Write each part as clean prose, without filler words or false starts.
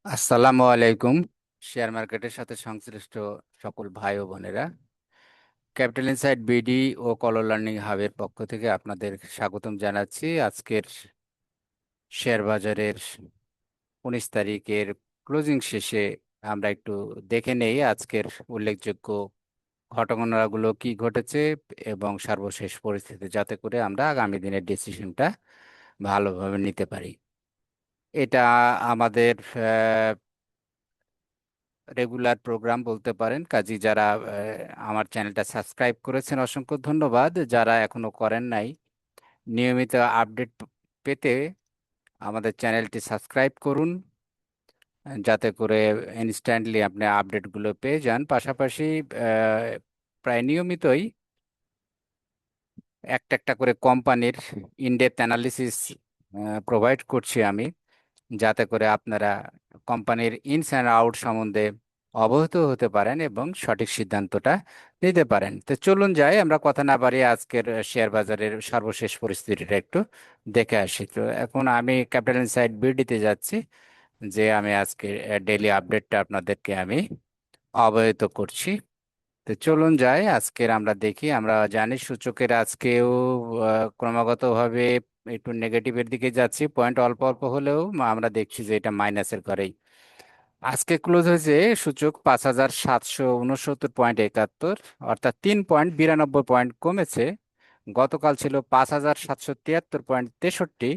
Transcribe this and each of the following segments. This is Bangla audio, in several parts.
আসসালামু আলাইকুম। শেয়ার মার্কেটের সাথে সংশ্লিষ্ট সকল ভাই ও বোনেরা, ক্যাপিটাল ইনসাইট বিডি ও কলার লার্নিং হাবের পক্ষ থেকে আপনাদের স্বাগতম জানাচ্ছি। আজকের শেয়ার বাজারের 19 তারিখের ক্লোজিং শেষে আমরা একটু দেখে নেই আজকের উল্লেখযোগ্য ঘটনাগুলো কি ঘটেছে এবং সর্বশেষ পরিস্থিতি, যাতে করে আমরা আগামী দিনের ডিসিশনটা ভালোভাবে নিতে পারি। এটা আমাদের রেগুলার প্রোগ্রাম বলতে পারেন। কাজী যারা আমার চ্যানেলটা সাবস্ক্রাইব করেছেন অসংখ্য ধন্যবাদ। যারা এখনো করেন নাই, নিয়মিত আপডেট পেতে আমাদের চ্যানেলটি সাবস্ক্রাইব করুন, যাতে করে ইনস্ট্যান্টলি আপনি আপডেটগুলো পেয়ে যান। পাশাপাশি প্রায় নিয়মিতই একটা একটা করে কোম্পানির ইনডেপথ অ্যানালিসিস প্রোভাইড করছি আমি, যাতে করে আপনারা কোম্পানির ইনস অ্যান্ড আউট সম্বন্ধে অবহিত হতে পারেন এবং সঠিক সিদ্ধান্তটা নিতে পারেন। তো চলুন যাই, আমরা কথা না বাড়িয়ে আজকের শেয়ার বাজারের সর্বশেষ পরিস্থিতিটা একটু দেখে আসি। তো এখন আমি ক্যাপিটাল ইনসাইট বিডিতে যাচ্ছি, যে আমি আজকে ডেইলি আপডেটটা আপনাদেরকে আমি অবহিত করছি। তো চলুন যাই, আজকের আমরা দেখি। আমরা জানি সূচকের আজকেও ক্রমাগতভাবে একটু নেগেটিভের দিকে যাচ্ছি, পয়েন্ট অল্প অল্প হলেও আমরা দেখছি যে এটা মাইনাসের ঘরেই আজকে ক্লোজ হয়েছে। সূচক 5,769.71, অর্থাৎ 3.92 পয়েন্ট কমেছে। গতকাল ছিল 5,773.63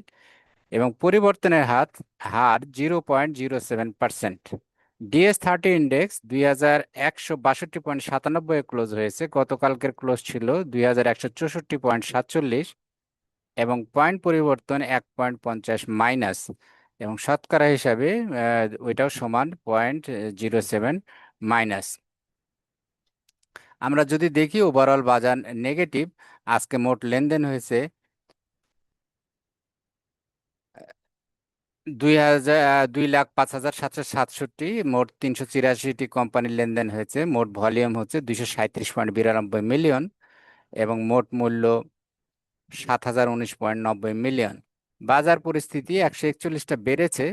এবং পরিবর্তনের হার 0.07%। DS30 ইন্ডেক্স 2,162.97 ক্লোজ হয়েছে। গতকালকের ক্লোজ ছিল 2,164.47 এবং পয়েন্ট পরিবর্তন 1.50 মাইনাস, এবং শতকরা হিসাবে ওইটাও সমান 0.07 মাইনাস। আমরা যদি দেখি ওভারঅল বাজার নেগেটিভ। আজকে মোট লেনদেন হয়েছে 2,05,767, মোট 383টি কোম্পানির লেনদেন হয়েছে। মোট ভলিউম হচ্ছে 237.92 মিলিয়ন এবং মোট মূল্য 7,019.90 মিলিয়ন। বাজার পরিস্থিতি 141টা বেড়েছে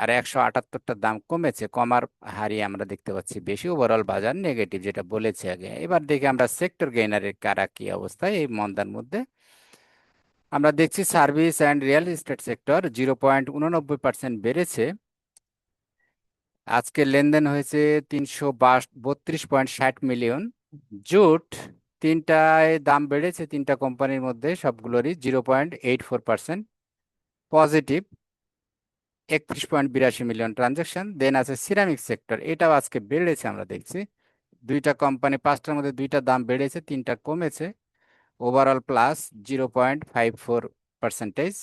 আর 178টা দাম কমেছে। কমার হারই আমরা দেখতে পাচ্ছি বেশি। ওভারঅল বাজার নেগেটিভ, যেটা বলেছি আগে। এবার দেখি আমরা সেক্টর গেইনারের কারা কি অবস্থায় এই মন্দার মধ্যে। আমরা দেখছি service and real estate sector 0.89% বেড়েছে। আজকে লেনদেন হয়েছে 332.60 মিলিয়ন। জুট, তিনটায় দাম বেড়েছে, তিনটা কোম্পানির মধ্যে সবগুলোরই 0.84% পজিটিভ, 31.82 মিলিয়ন ট্রানজাকশন। দেন আছে সিরামিক সেক্টর, এটাও আজকে বেড়েছে। আমরা দেখছি দুইটা কোম্পানি, পাঁচটার মধ্যে দুইটা দাম বেড়েছে, তিনটা কমেছে। Overall plus 0.54%,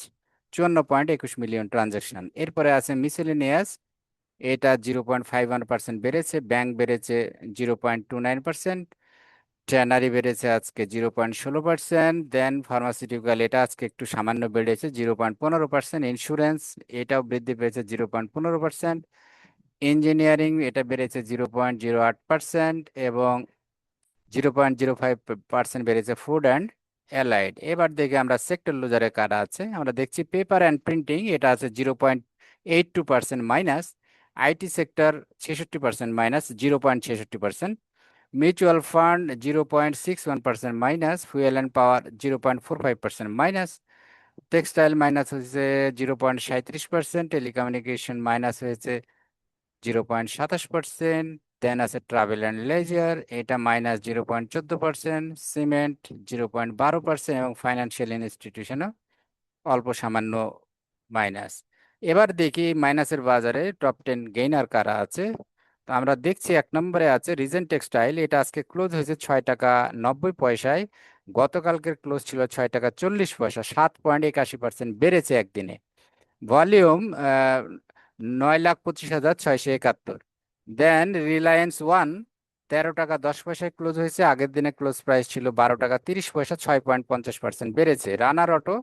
54.21 million transaction. এরপরে আছে মিসেলেনিয়াস, এটা 0.51% বেড়েছে। ব্যাংক বেড়েছে 0.29%। ট্যানারি বেড়েছে আজকে 0.16%। দেন ফার্মাসিউটিক্যাল, এটা আজকে একটু সামান্য বেড়েছে 0.15%। ইন্স্যুরেন্স, এটাও বৃদ্ধি পেয়েছে 0.15%। ইঞ্জিনিয়ারিং, এটা বেড়েছে 0.08% এবং 0.05% বেড়েছে ফুড অ্যান্ড অ্যালাইড। এবার দেখে আমরা সেক্টর লুজারে কারা আছে। আমরা দেখছি পেপার অ্যান্ড প্রিন্টিং, এটা আছে 0.82% minus. IT sector 66% minus 0.66%। Mutual fund 0.61% minus. Fuel and power 0.45% minus. Textile minus হয়েছে 0.37%। টেলিকমিউনিকেশন মাইনাস হয়েছে 0.27%। দেন আছে ট্রাভেল অ্যান্ড লেজার, এটা মাইনাস 0.14%। সিমেন্ট 0.12% এবং ফাইন্যান্সিয়াল ইনস্টিটিউশনও অল্প সামান্য মাইনাস। এবার দেখি মাইনাসের বাজারে টপ 10 গেইনার কারা আছে। তো আমরা দেখছি 1 নম্বরে আছে রিজেন্ট টেক্সটাইল, এটা আজকে ক্লোজ হয়েছে 6 টাকা 90 পয়সায়। গতকালকের ক্লোজ ছিল 6 টাকা 40 পয়সা, 7.81% বেড়েছে একদিনে। ভলিউম 9,25,671। দেন রিলায়েন্স ওয়ান 13 টাকা 10 পয়সায় ক্লোজ হয়েছে। আগের দিনে ক্লোজ প্রাইস ছিল 12 টাকা 30 পয়সা, 6.50% বেড়েছে। রানার অটো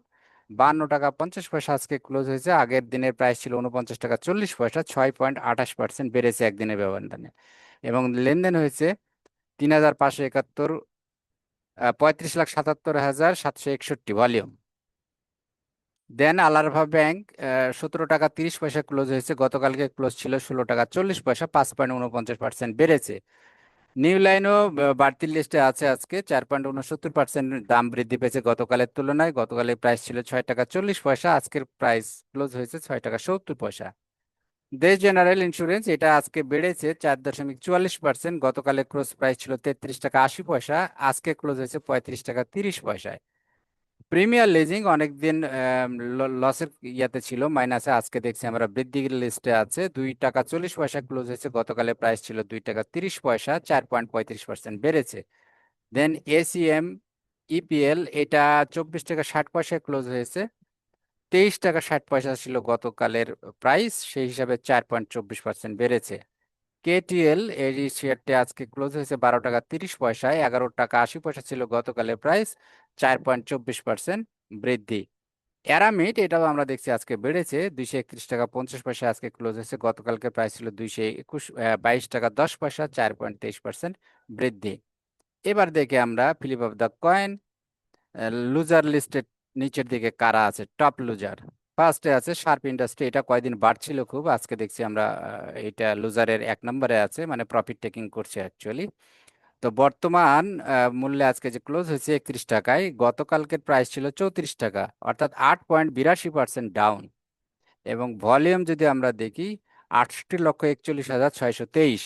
52 টাকা 50 পয়সা আজকে ক্লোজ হয়েছে। আগের দিনের প্রাইস ছিল 49 টাকা 40 পয়সা, 6.28% বেড়েছে একদিনের ব্যবধানে। এবং লেনদেন হয়েছে 3,571, 35,77,761 ভলিউম। দেন আলারভা ব্যাংক 17 টাকা 30 পয়সা ক্লোজ হয়েছে, গতকালকে ক্লোজ ছিল 16 টাকা 40 পয়সা, 5.49% বেড়েছে। নিউ লাইনও বাড়তি লিস্টে আছে, আজকে 4.69% দাম বৃদ্ধি পেয়েছে গতকালের তুলনায়। গতকালের প্রাইস ছিল 6 টাকা 40 পয়সা, আজকের প্রাইস ক্লোজ হয়েছে 6 টাকা 70 পয়সা। দেশ জেনারেল ইন্স্যুরেন্স এটা আজকে বেড়েছে 4.44%, গতকালের ক্লোজ প্রাইস ছিল 33 টাকা 80 পয়সা, আজকে ক্লোজ হয়েছে 35 টাকা 30 পয়সায়। প্রিমিয়ার লিজিং অনেকদিন লসের ইয়াতে ছিল, মাইনাসে, আজকে দেখছি আমরা বৃদ্ধির লিস্টে আছে, 2 টাকা 40 পয়সা ক্লোজ হয়েছে, গতকালের প্রাইস ছিল 2 টাকা 30 পয়সা, 4.35% বেড়েছে। দেন এসিএম ইপিএল এটা 24 টাকা 60 পয়সায় ক্লোজ হয়েছে, 23 টাকা 60 পয়সা ছিল গতকালের প্রাইস, সেই হিসাবে 4.24% বেড়েছে। কেটিএল এই শেয়ারটি আজকে ক্লোজ হয়েছে 12 টাকা 30 পয়সায়, 11 টাকা 80 পয়সা ছিল গতকালের প্রাইস, 4.24% বৃদ্ধি। অ্যারামিড এটাও আমরা দেখছি আজকে বেড়েছে, 231 টাকা 50 পয়সা আজকে ক্লোজ হয়েছে, গতকালকে প্রাইস ছিল 22 টাকা 10 পয়সা, 4.23% বৃদ্ধি। এবার দেখে আমরা flip of the coin loser লিস্টের নিচের দিকে কারা আছে, টপ লুজার। ফার্স্টে আছে শার্প ইন্ডাস্ট্রি, এটা কয়দিন বাড়ছিল খুব, আজকে দেখছি আমরা এটা লুজারের 1 নম্বরে আছে, মানে প্রফিট টেকিং করছে অ্যাকচুয়ালি। তো বর্তমান মূল্যে আজকে যে ক্লোজ হয়েছে 31 টাকায়, গতকালকের প্রাইস ছিল 34 টাকা, অর্থাৎ 8.82% ডাউন। এবং ভলিউম যদি আমরা দেখি 68,41,623।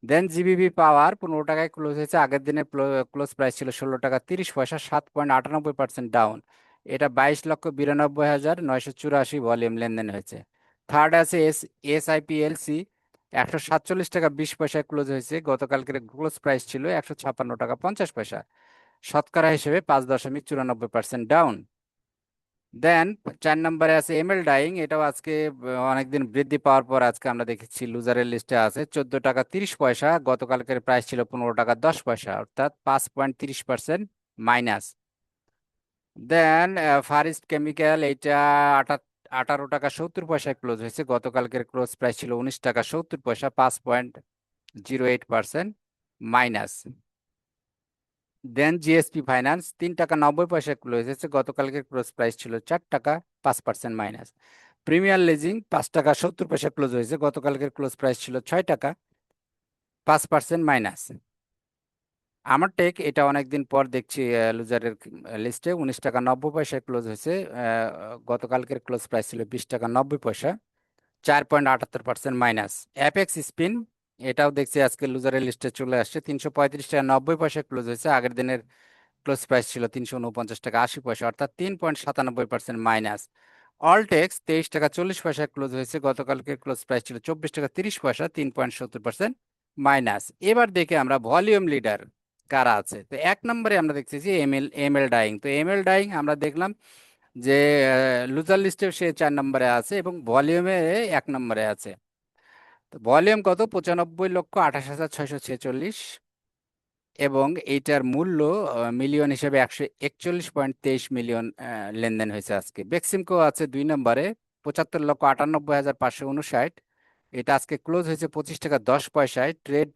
দেন জিবিবি পাওয়ার 15 টাকায় ক্লোজ হয়েছে, আগের দিনের ক্লোজ প্রাইস ছিল 16 টাকা 30 পয়সা, 7.98% ডাউন। এটা 22,92,984 ভলিউম লেনদেন হয়েছে। থার্ড আছে এসআইপিএলসি, 147 টাকা 20 পয়সায় ক্লোজ হয়েছে, গতকালকের ক্লোজ প্রাইস ছিল 156 টাকা 50 পয়সা, শতকরা হিসেবে 5.94% ডাউন। দেন 4 নম্বরে আছে এমএল ডাইং, এটাও আজকে অনেকদিন বৃদ্ধি পাওয়ার পর আজকে আমরা দেখেছি লুজারের লিস্টে আছে, 14 টাকা 30 পয়সা, গতকালকের প্রাইস ছিল 15 টাকা 10 পয়সা, অর্থাৎ 5.30% মাইনাস। দেন ফারিস্ট কেমিক্যাল এইটা 18 টাকা 70 পয়সায় ক্লোজ হয়েছে, গতকালকের ক্লোজ প্রাইস ছিল 19 টাকা 70 পয়সা, 5.08% মাইনাস। দেন জিএসপি ফাইন্যান্স 3 টাকা 90 পয়সায় ক্লোজ হয়েছে, গতকালকে ক্লোজ প্রাইস ছিল 4 টাকা, 5% মাইনাস। প্রিমিয়ার লিজিং 5 টাকা 70 পয়সা ক্লোজ হয়েছে, গতকালকের ক্লোজ প্রাইস ছিল 6 টাকা, 5% মাইনাস। আমার টেক এটা অনেকদিন পর দেখছি লুজারের লিস্টে, 19 টাকা 90 পয়সায় ক্লোজ হয়েছে, গতকালকের ক্লোজ প্রাইস ছিল 20 টাকা 90 পয়সা, 4.78% মাইনাস। অ্যাপেক্স স্পিন এটাও দেখছি আজকে লুজারের লিস্টে চলে আসছে, 335 টাকা 90 পয়সায় ক্লোজ হয়েছে, আগের দিনের ক্লোজ প্রাইস ছিল 349 টাকা 80 পয়সা, অর্থাৎ 3.97% মাইনাস। অলটেক্স 23 টাকা 40 পয়সায় ক্লোজ হয়েছে, গতকালকে ক্লোজ প্রাইস ছিল 24 টাকা 30 পয়সা, 3.70% মাইনাস। এবার দেখে আমরা ভলিউম লিডার কারা আছে। তো 1 নম্বরে আমরা দেখতেছি যে এমএল ডাইং। তো এমএল ডাইং আমরা দেখলাম যে লুজার লিস্টে সে 4 নম্বরে আছে এবং ভলিউমে 1 নম্বরে আছে। তো ভলিউম কত, 95,28,646, এবং এইটার মূল্য মিলিয়ন হিসেবে 141.23 মিলিয়ন লেনদেন হয়েছে আজকে। বেক্সিমকো আছে 2 নম্বরে, 75,98,559, এটা আজকে ক্লোজ হয়েছে 25 টাকা 10 পয়সায়, ট্রেড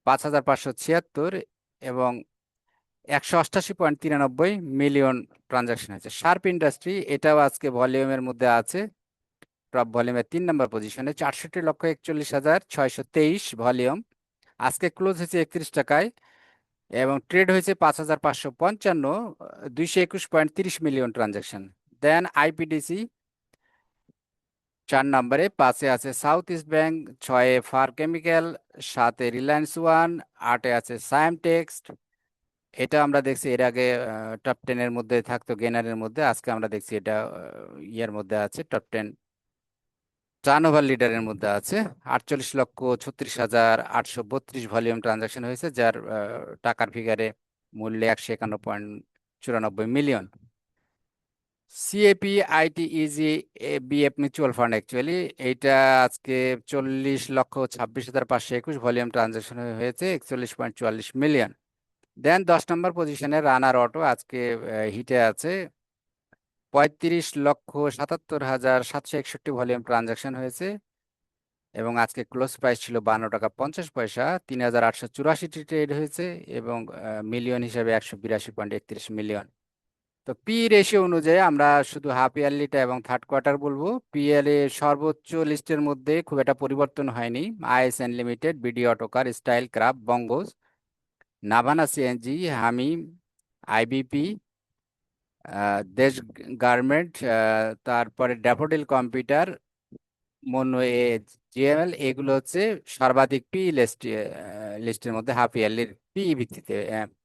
5,576, এবং 188.93 মিলিয়ন ট্রানজাকশন হয়েছে। শার্প ইন্ডাস্ট্রি এটাও আজকে ভলিউমের মধ্যে আছে, টপ ভলিউমের 3 নম্বর পজিশনে, 64,41,623 ভলিউম, আজকে ক্লোজ হয়েছে 31 টাকায়, এবং ট্রেড হয়েছে 5,555, 221.30 মিলিয়ন ট্রানজাকশন। দেন আইপিডিসি 4 নম্বরে, 5-এ আছে সাউথ ইস্ট ব্যাংক, 6-এ ফার কেমিক্যাল, 7-এ রিলায়েন্স ওয়ান, 8-এ আছে সায়াম টেক্সট। এটা আমরা দেখছি এর আগে টপ 10-এর মধ্যে থাকতো, গেনারের মধ্যে, আজকে আমরা দেখছি এটা ইয়ের মধ্যে আছে, টপ 10 টার্নওভার লিডারের মধ্যে আছে। 48,36,832 ভলিউম ট্রানজাকশন হয়েছে, যার টাকার ফিগারে মূল্যে 151.94 million. CAP ITEG BF mutual fund actually এইটা আজকে 40,26,521 ভলিউম ট্রানজাকশন হয়েছে, 41.44 মিলিয়ন। দেন 10 নম্বর পজিশনে রানার অটো আজকে হিটে আছে, 35,77,761 ভলিউম ট্রানজাকশন হয়েছে, এবং আজকে ক্লোজ প্রাইস ছিল 52 টাকা 50 পয়সা, 3,884টি ট্রেড হয়েছে, এবং মিলিয়ন হিসাবে 182.31 মিলিয়ন। তো পি রেশিও অনুযায়ী আমরা শুধু হাফ ইয়ারলিটা এবং থার্ড কোয়ার্টার বলবো। পিএল এ সর্বোচ্চ লিস্টের মধ্যে খুব একটা পরিবর্তন হয়নি। ISN limited, BD autocar, style craft, Bangas, Navana CNG, Hamim, IBP, Desh garment, তারপরে daffodil computer, mono A, GML, এগুলো হচ্ছে সর্বাধিক পি লিস্টের মধ্যে হাফ ইয়ারলির পি ভিত্তিতে,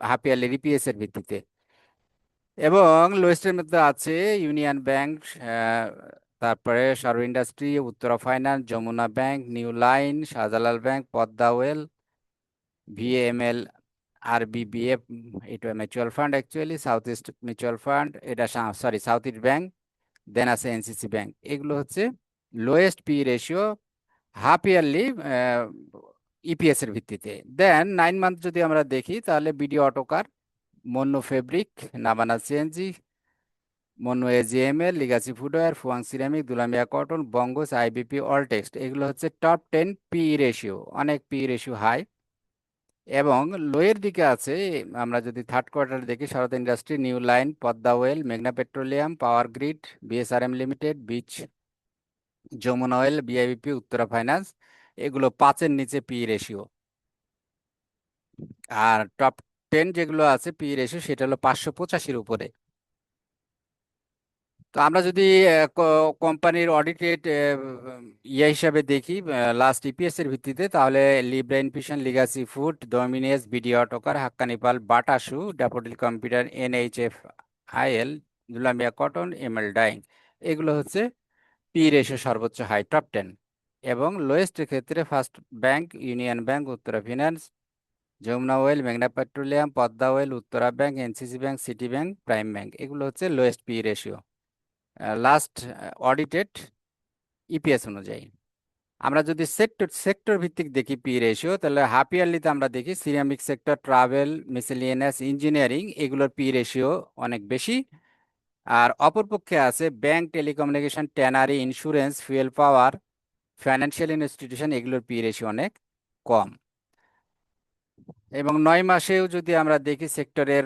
হাফ ইয়ারলির ইপিএস এর ভিত্তিতে। এবং লোয়েস্টের মধ্যে আছে ইউনিয়ন ব্যাংক, তারপরে সর্ব industry, Uttara finance, Jamuna bank, new line, Shahjalal bank, Padma oil, VML, RBBF, এটা mutual fund actually, south east mutual fund, এটা sorry south east bank, then আছে এনসিসি ব্যাংক। এগুলো হচ্ছে lowest P ratio half yearly EPS এর ভিত্তিতে। দেন 9 মান্থ যদি আমরা দেখি তাহলে BD autocar, Monno fabric, Navana CNG, মনু AGML, legacy footwear, Fuwang ceramic, Dulamia cotton, Bangas, IBP, Alltex, এগুলো হচ্ছে টপ 10 পি রেশিও, অনেক পি রেশিও হাই। এবং লোয়ের দিকে আছে, আমরা যদি থার্ড কোয়ার্টার দেখি, Sarda industry, new line, Padma oil, মেঘনা petroleum, power grid, BSRM limited, beach, Jamuna oil, BIBP, Uttara finance, এগুলো 5-এর নিচে পি রেশিও। আর টপ 10 যেগুলো আছে পি রেশিও, সেটা হলো 585-র উপরে। তো আমরা যদি কোম্পানির অডিটেড হিসাবে দেখি লাস্ট ইপিএস এর ভিত্তিতে, তাহলে লিব্রা ইনফিউশন, লিগাসি ফুড, ডোমিনিয়াস, বিডি অটোকার, হাক্কানিপাল, Bata shoe, daffodil computer, NHF IL, Dulamia cotton, ML dyeing, এগুলো হচ্ছে পি রেশিও সর্বোচ্চ হাই টপ 10। এবং লোয়েস্ট ক্ষেত্রে first bank, union bank, Uttara finance, Jamuna oil, মেঘনা petroleum, Padma oil, Uttara bank, NCC bank, city bank, prime bank, এগুলো হচ্ছে lowest P ratio last audited EPS অনুযায়ী। আমরা যদি সেক্টর সেক্টর ভিত্তিক দেখি পি রেশিও, তাহলে হাফ ইয়ারলিতে আমরা দেখি ceramic sector, travel, miscellaneous, engineering, এগুলোর পি রেশিও অনেক বেশি। আর অপরপক্ষে আছে bank, telecommunication, tannery, insurance, fuel power, financial institution, এগুলোর পি রেশিও অনেক কম। এবং 9 মাসেও যদি আমরা দেখি সেক্টরের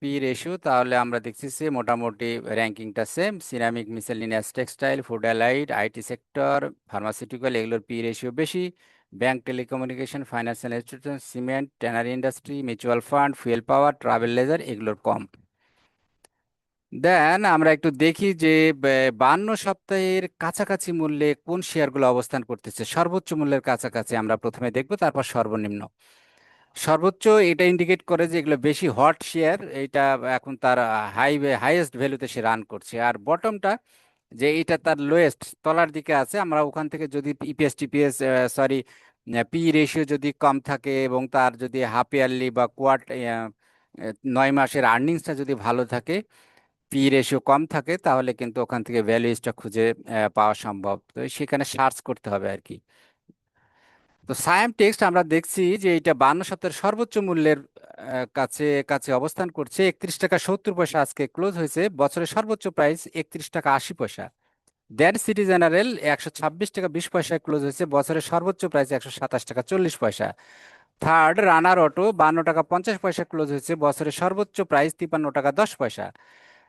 পি রেশিও, তাহলে আমরা দেখছি সে মোটামুটি র্যাঙ্কিংটা same. Ceramic, miscellaneous, textile, food allied, IT sector, pharmaceutical, এগুলোর পি রেশিও বেশি। Bank, telecommunication, financial institution, cement, tannery industry, mutual fund, fuel power, travel leisure, এগুলোর কম। দেন আমরা একটু দেখি যে 52 সপ্তাহের কাছাকাছি মূল্যে কোন শেয়ারগুলো অবস্থান করতেছে। সর্বোচ্চ মূল্যের কাছাকাছি আমরা প্রথমে দেখব, তারপর সর্বনিম্ন। সর্বোচ্চ এটা ইন্ডিকেট করে যে এগুলো বেশি হট শেয়ার, এটা এখন তার হাইয়েস্ট ভ্যালুতে সে রান করছে। আর বটমটা, যে এটা তার লোয়েস্ট তলার দিকে আছে, আমরা ওখান থেকে যদি EPS TPS sorry P ratio যদি কম থাকে এবং তার যদি হাফ ইয়ারলি বা 9 মাসের আর্নিংসটা যদি ভালো থাকে, পি রেশিও কম থাকে, তাহলে কিন্তু ওখান থেকে ভ্যালু স্টক খুঁজে পাওয়া সম্ভব। তো সেখানে সার্চ করতে হবে আর কি। তো সায়াম টেক্সট আমরা দেখছি যে এটা 52 সপ্তাহের সর্বোচ্চ মূল্যের কাছে কাছে অবস্থান করছে। 31 টাকা 70 পয়সা আজকে ক্লোজ হয়েছে। বছরের সর্বোচ্চ প্রাইস 31 টাকা 80 পয়সা। দেন সিটি জেনারেল 126 টাকা 20 পয়সায় ক্লোজ হয়েছে। বছরের সর্বোচ্চ প্রাইস 127 টাকা 40 পয়সা। থার্ড রানার অটো 52 টাকা 50 পয়সা ক্লোজ হয়েছে। বছরের সর্বোচ্চ প্রাইস 53 টাকা 10 পয়সা।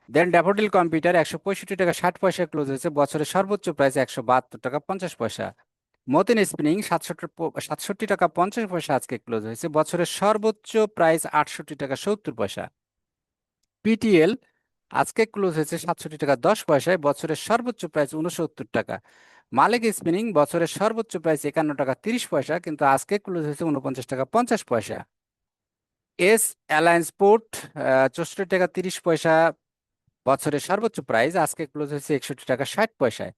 দেন ড্যাফোডিল কম্পিউটার 165 টাকা 60 পয়সায় ক্লোজ হয়েছে। বছরের সর্বোচ্চ প্রাইস 172 টাকা 50 পয়সা। মতিন স্পিনিং 67 টাকা 50 পয়সা আজকে ক্লোজ হয়েছে। বছরের সর্বোচ্চ প্রাইস 68 টাকা 70 পয়সা। পিটিএল আজকে ক্লোজ হয়েছে 67 টাকা 10 পয়সায়। বছরের সর্বোচ্চ প্রাইস 69 টাকা। মালিক স্পিনিং বছরের সর্বোচ্চ প্রাইস 51 টাকা 30 পয়সা, কিন্তু আজকে ক্লোজ হয়েছে 49 টাকা 50 পয়সা। এস অ্যালায়েন্স পোর্ট 64 টাকা 30 পয়সা, বছরের সর্বোচ্চ প্রাইস, আজকে ক্লোজ হয়েছে 61 টাকা 60 পয়সায়।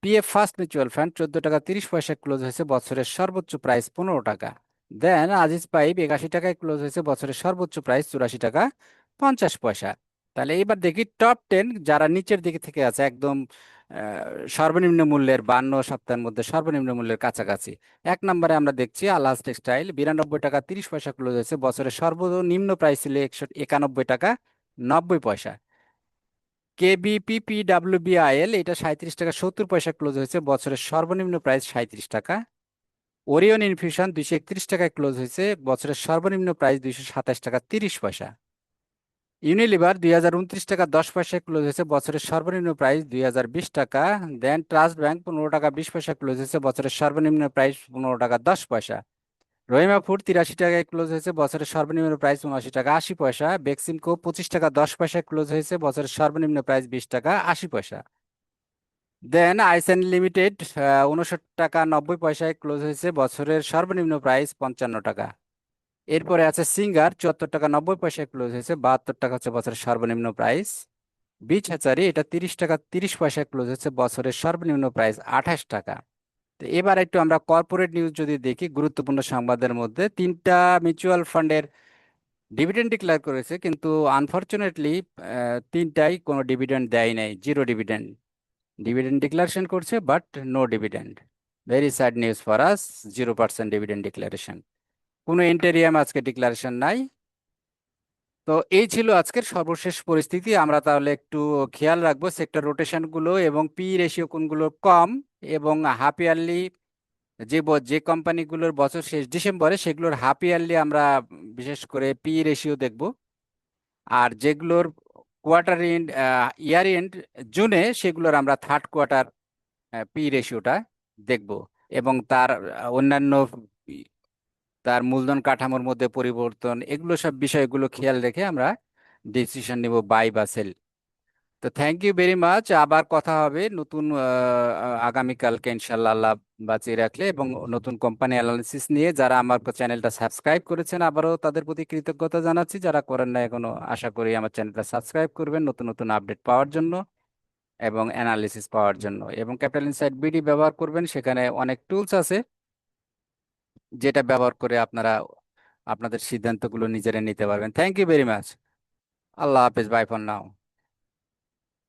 পিএফ ফার্স্ট মিউচুয়াল ফান্ড 14 টাকা 30 পয়সায় ক্লোজ হয়েছে। বছরের সর্বোচ্চ প্রাইস 15 টাকা। দেন আজিজ পাইপ 81 টাকায় ক্লোজ হয়েছে। বছরের সর্বোচ্চ প্রাইস 84 টাকা 50 পয়সা। তাহলে এবার দেখি টপ 10 যারা নিচের দিকে থেকে আছে একদম সর্বনিম্ন মূল্যের, 52 সপ্তাহের মধ্যে সর্বনিম্ন মূল্যের কাছাকাছি। 1 নম্বরে আমরা দেখছি আলহাজ টেক্সটাইল 92 টাকা 30 পয়সা ক্লোজ হয়েছে। বছরের সর্বনিম্ন প্রাইস ছিল 91 টাকা 90 পয়সা। কেবিপিপিডাব্লিউবিআইএল এটা 37 টাকা 70 পয়সা ক্লোজ হয়েছে। বছরের সর্বনিম্ন প্রাইস 37 টাকা। ওরিয়ন ইনফিউশন 231 টাকায় ক্লোজ হয়েছে। বছরের সর্বনিম্ন প্রাইস 227 টাকা 30 পয়সা। ইউনিলিভার 2029 টাকা 10 পয়সায় ক্লোজ হয়েছে, বছরের সর্বনিম্ন প্রাইস 2020 টাকা। দেন ট্রাস্ট ব্যাংক 15 টাকা 20 পয়সা ক্লোজ হয়েছে, বছরের সর্বনিম্ন প্রাইস 15 টাকা 10 পয়সা। রহিমা ফুড 83 টাকায় ক্লোজ হয়েছে, বছরের সর্বনিম্ন প্রাইস 79 টাকা 80 পয়সা। বেক্সিমকো 25 টাকা 10 পয়সায় ক্লোজ হয়েছে, বছরের সর্বনিম্ন প্রাইস 20 টাকা 80 পয়সা। দেন আইসেন লিমিটেড 59 টাকা 90 পয়সায় ক্লোজ হয়েছে, বছরের সর্বনিম্ন প্রাইস 55 টাকা। এরপরে আছে সিঙ্গার 74 টাকা 90 পয়সায় ক্লোজ হয়েছে, 72 টাকা হচ্ছে বছরের সর্বনিম্ন প্রাইস। বিচ হ্যাচারি এটা 30 টাকা 30 পয়সায় ক্লোজ হচ্ছে, বছরের সর্বনিম্ন প্রাইস 28 টাকা। তো এবার একটু আমরা কর্পোরেট নিউজ যদি দেখি, গুরুত্বপূর্ণ সংবাদের মধ্যে তিনটা মিউচুয়াল ফান্ডের ডিভিডেন্ড ডিক্লেয়ার করেছে, কিন্তু আনফরচুনেটলি তিনটাই কোনো ডিভিডেন্ড দেয় নাই, জিরো ডিভিডেন্ড। ডিভিডেন্ড ডিক্লারেশন করছে but no dividend. Very sad news for us. 0% dividend declaration, কোনো ইন্টেরিয়াম আজকে ডিক্লারেশন নাই। তো এই ছিল আজকের সর্বশেষ পরিস্থিতি। আমরা তাহলে একটু খেয়াল রাখবো সেক্টর রোটেশন গুলো এবং পি রেশিও কোনগুলো কম, এবং হাফ ইয়ারলি যে কোম্পানিগুলোর বছর শেষ ডিসেম্বরে সেগুলোর হাফ ইয়ারলি আমরা বিশেষ করে পি রেশিও দেখব। আর যেগুলোর কোয়ার্টার এন্ড ইয়ার এন্ড জুনে সেগুলোর আমরা থার্ড কোয়ার্টার পি রেশিওটা দেখব। এবং তার অন্যান্য তার মূলধন কাঠামোর মধ্যে পরিবর্তন, এগুলো সব বিষয়গুলো খেয়াল রেখে আমরা ডিসিশন নিব বাই বা সেল। তো থ্যাংক ইউ ভেরি মাচ। আবার কথা হবে নতুন আগামীকালকে ইনশাল্লাহ, আল্লাহ বাঁচিয়ে রাখলে, এবং নতুন কোম্পানি অ্যানালিসিস নিয়ে। যারা আমার চ্যানেলটা সাবস্ক্রাইব করেছেন আবারও তাদের প্রতি কৃতজ্ঞতা জানাচ্ছি, যারা করেন না এখনো আশা করি আমার চ্যানেলটা সাবস্ক্রাইব করবেন নতুন নতুন আপডেট পাওয়ার জন্য এবং অ্যানালিসিস পাওয়ার জন্য। এবং ক্যাপিটাল ইনসাইট বিডি ব্যবহার করবেন, সেখানে অনেক টুলস আছে যেটা ব্যবহার করে আপনারা আপনাদের সিদ্ধান্তগুলো নিজেরা নিতে পারবেন। Thank you very much. আল্লাহ হাফেজ, বাই ফর নাও।